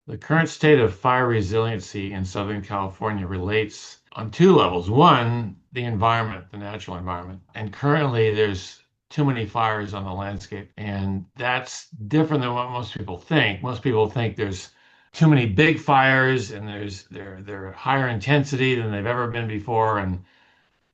The current state of fire resiliency in Southern California relates on two levels. One, the environment, the natural environment. And currently, there's too many fires on the landscape. And that's different than what most people think. Most people think there's too many big fires and they're higher intensity than they've ever been before. And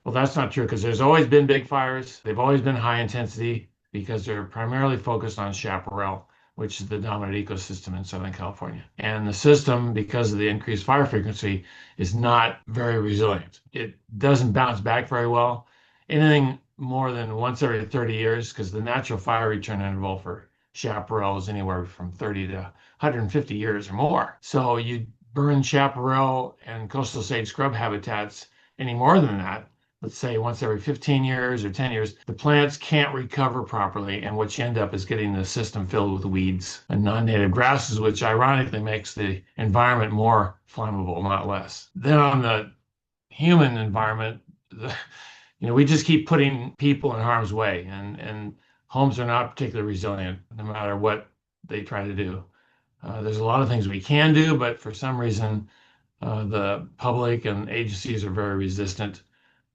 well, that's not true because there's always been big fires. They've always been high intensity because they're primarily focused on chaparral, which is the dominant ecosystem in Southern California. And the system, because of the increased fire frequency, is not very resilient. It doesn't bounce back very well. Anything more than once every 30 years, because the natural fire return interval for chaparral is anywhere from 30 to 150 years or more. So you burn chaparral and coastal sage scrub habitats any more than that, let's say once every 15 years or 10 years, the plants can't recover properly. And what you end up is getting the system filled with weeds and non-native grasses, which ironically makes the environment more flammable, not less. Then on the human environment, we just keep putting people in harm's way, and homes are not particularly resilient no matter what they try to do. There's a lot of things we can do, but for some reason, the public and agencies are very resistant.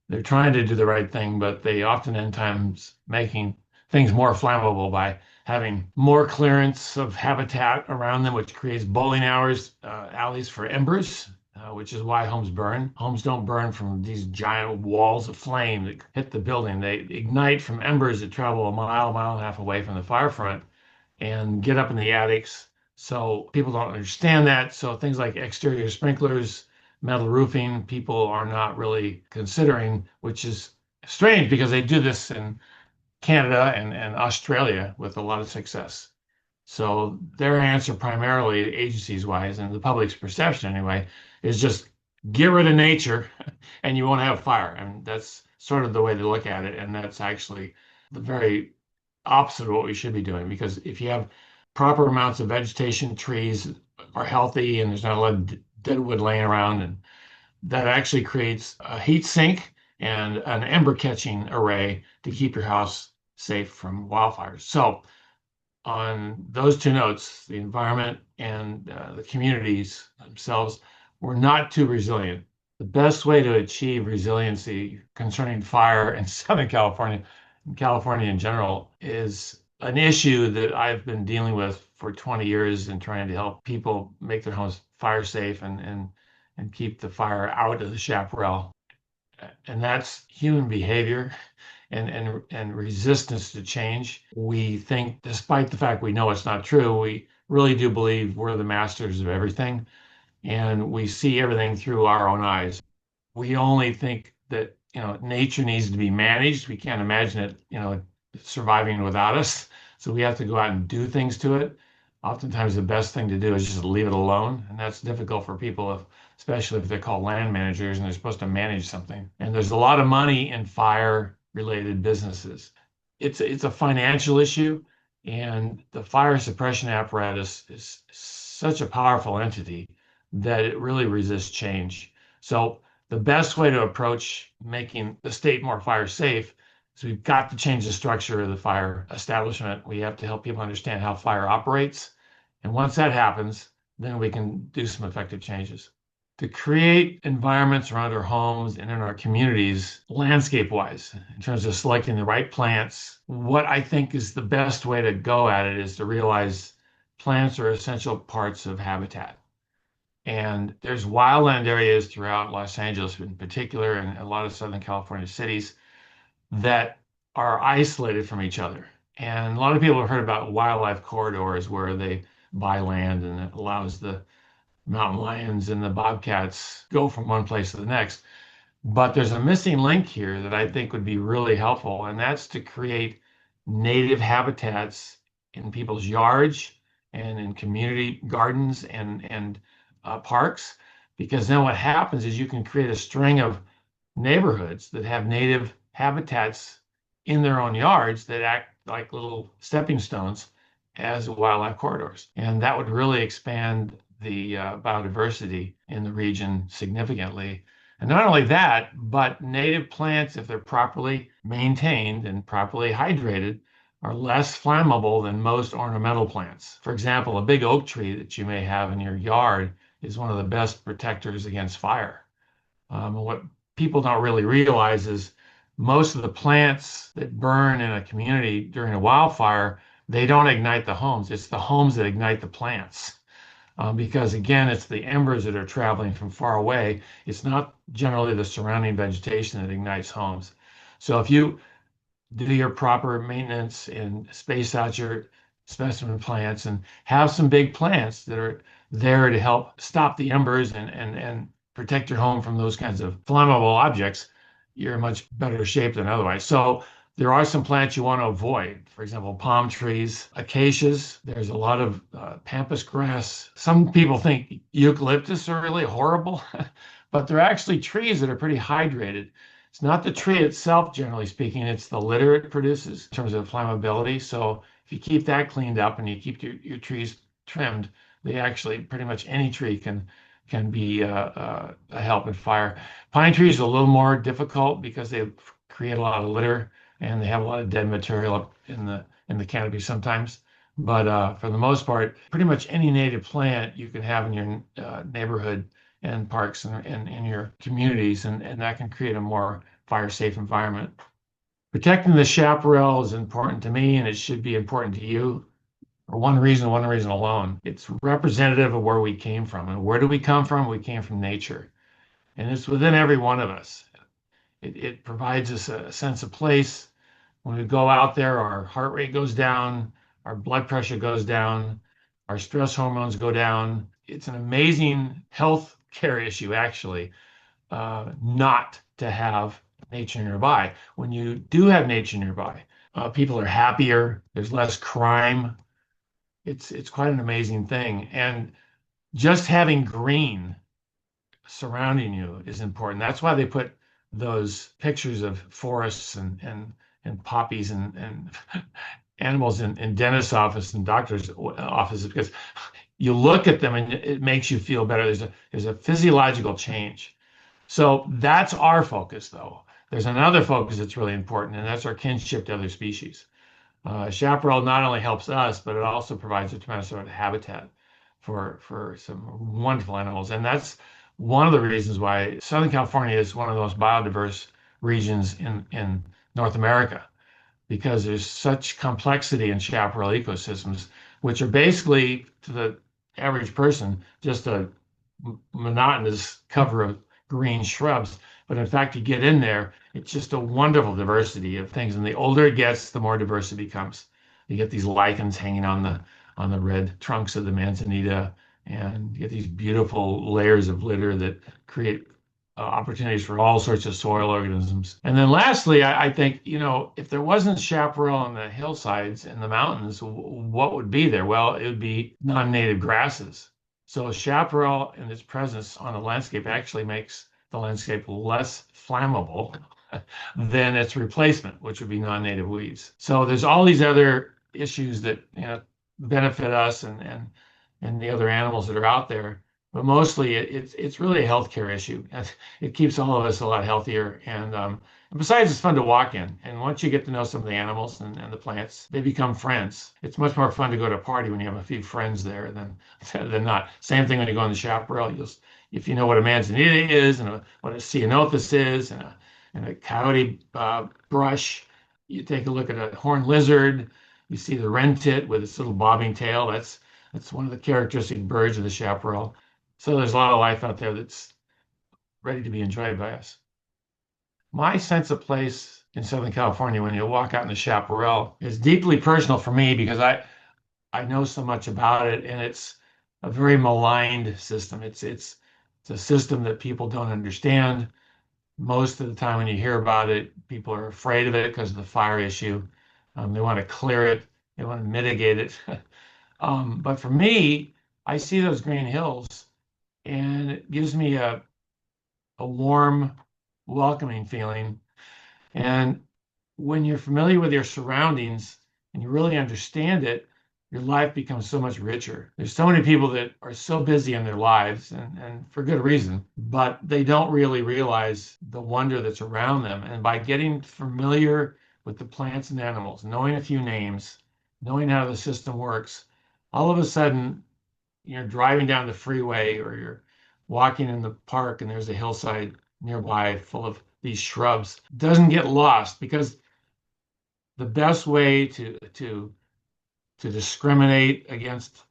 They're trying to do the right thing, but they often end times making things more flammable by having more clearance of habitat around them, which creates bowling alleys for embers, which is why homes burn. Homes don't burn from these giant walls of flame that hit the building. They ignite from embers that travel a mile and a half away from the fire front and get up in the attics. So people don't understand that. So things like exterior sprinklers, metal roofing, people are not really considering, which is strange because they do this in Canada and Australia with a lot of success. So their answer primarily, agencies wise, and the public's perception anyway, is just get rid of nature and you won't have fire. And that's sort of the way to look at it. And that's actually the very opposite of what we should be doing, because if you have proper amounts of vegetation, trees are healthy, and there's not a lot of dead wood laying around, and that actually creates a heat sink and an ember catching array to keep your house safe from wildfires. So, on those two notes, the environment and the communities themselves were not too resilient. The best way to achieve resiliency concerning fire in Southern California, and California in general, is an issue that I've been dealing with for 20 years and trying to help people make their homes fire safe and keep the fire out of the chaparral. And that's human behavior and resistance to change. We think, despite the fact we know it's not true, we really do believe we're the masters of everything, and we see everything through our own eyes. We only think that nature needs to be managed. We can't imagine it surviving without us. So we have to go out and do things to it. Oftentimes, the best thing to do is just leave it alone, and that's difficult for people, especially if they're called land managers and they're supposed to manage something. And there's a lot of money in fire-related businesses. It's a financial issue, and the fire suppression apparatus is such a powerful entity that it really resists change. So the best way to approach making the state more fire safe is we've got to change the structure of the fire establishment. We have to help people understand how fire operates. And once that happens, then we can do some effective changes. To create environments around our homes and in our communities, landscape wise, in terms of selecting the right plants, what I think is the best way to go at it is to realize plants are essential parts of habitat. And there's wildland areas throughout Los Angeles, in particular, and a lot of Southern California cities that are isolated from each other. And a lot of people have heard about wildlife corridors where they buy land and it allows the mountain lions and the bobcats go from one place to the next. But there's a missing link here that I think would be really helpful, and that's to create native habitats in people's yards and in community gardens and parks. Because then what happens is you can create a string of neighborhoods that have native habitats in their own yards that act like little stepping stones as wildlife corridors. And that would really expand the biodiversity in the region significantly. And not only that, but native plants, if they're properly maintained and properly hydrated, are less flammable than most ornamental plants. For example, a big oak tree that you may have in your yard is one of the best protectors against fire. What people don't really realize is most of the plants that burn in a community during a wildfire, they don't ignite the homes. It's the homes that ignite the plants. Because again, it's the embers that are traveling from far away. It's not generally the surrounding vegetation that ignites homes. So if you do your proper maintenance and space out your specimen plants and have some big plants that are there to help stop the embers and protect your home from those kinds of flammable objects, you're in much better shape than otherwise. So there are some plants you want to avoid. For example, palm trees, acacias. There's a lot of pampas grass. Some people think eucalyptus are really horrible, but they're actually trees that are pretty hydrated. It's not the tree itself, generally speaking, it's the litter it produces in terms of flammability. So if you keep that cleaned up and you keep your trees trimmed, they actually pretty much any tree can be a help in fire. Pine trees are a little more difficult because they create a lot of litter and they have a lot of dead material up in the canopy sometimes. But for the most part, pretty much any native plant you can have in your neighborhood and parks and in your communities, and that can create a more fire safe environment. Protecting the chaparral is important to me, and it should be important to you for one reason alone. It's representative of where we came from. And where do we come from? We came from nature. And it's within every one of us. It provides us a sense of place. When we go out there, our heart rate goes down, our blood pressure goes down, our stress hormones go down. It's an amazing health care issue, actually, not to have nature nearby. When you do have nature nearby, people are happier, there's less crime. It's quite an amazing thing. And just having green surrounding you is important. That's why they put those pictures of forests and poppies and animals in dentist's office and doctor's offices because you look at them and it makes you feel better. There's a physiological change. So that's our focus, though. There's another focus that's really important, and that's our kinship to other species. Chaparral not only helps us, but it also provides a tremendous amount of habitat for some wonderful animals. And that's one of the reasons why Southern California is one of the most biodiverse regions in North America, because there's such complexity in chaparral ecosystems, which are basically, to the average person, just a monotonous cover of green shrubs. But in fact, you get in there, it's just a wonderful diversity of things. And the older it gets, the more diverse it becomes. You get these lichens hanging on the red trunks of the manzanita, and you get these beautiful layers of litter that create opportunities for all sorts of soil organisms. And then lastly, I think, if there wasn't chaparral on the hillsides and the mountains, what would be there? Well, it would be non-native grasses. So chaparral and its presence on the landscape actually makes the landscape less flammable than its replacement, which would be non-native weeds. So there's all these other issues that benefit us and the other animals that are out there. But mostly it's really a healthcare issue. It keeps all of us a lot healthier. And besides, it's fun to walk in. And once you get to know some of the animals and the plants, they become friends. It's much more fun to go to a party when you have a few friends there than not. Same thing when you go in the chaparral. If you know what a manzanita is and what a ceanothus is and a coyote brush, you take a look at a horned lizard. You see the wren tit with its little bobbing tail. That's one of the characteristic birds of the chaparral. So there's a lot of life out there that's ready to be enjoyed by us. My sense of place in Southern California when you walk out in the chaparral is deeply personal for me because I know so much about it, and it's a very maligned system. It's a system that people don't understand. Most of the time when you hear about it, people are afraid of it because of the fire issue. They want to clear it. They want to mitigate it. But for me, I see those green hills and it gives me a warm, welcoming feeling. And when you're familiar with your surroundings and you really understand it, your life becomes so much richer. There's so many people that are so busy in their lives and for good reason, but they don't really realize the wonder that's around them. And by getting familiar with the plants and animals, knowing a few names, knowing how the system works, all of a sudden you're driving down the freeway or you're walking in the park and there's a hillside nearby full of these shrubs. Doesn't get lost because the best way to discriminate against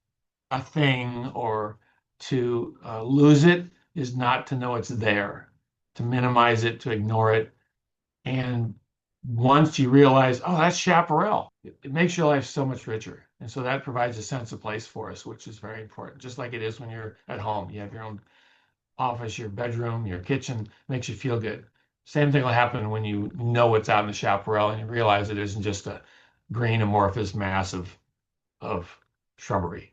a thing or to lose it is not to know it's there, to minimize it, to ignore it. And once you realize, oh, that's Chaparral, it makes your life so much richer. And so that provides a sense of place for us, which is very important. Just like it is when you're at home, you have your own office, your bedroom, your kitchen, makes you feel good. Same thing will happen when you know what's out in the chaparral and you realize it isn't just a green amorphous mass of shrubbery.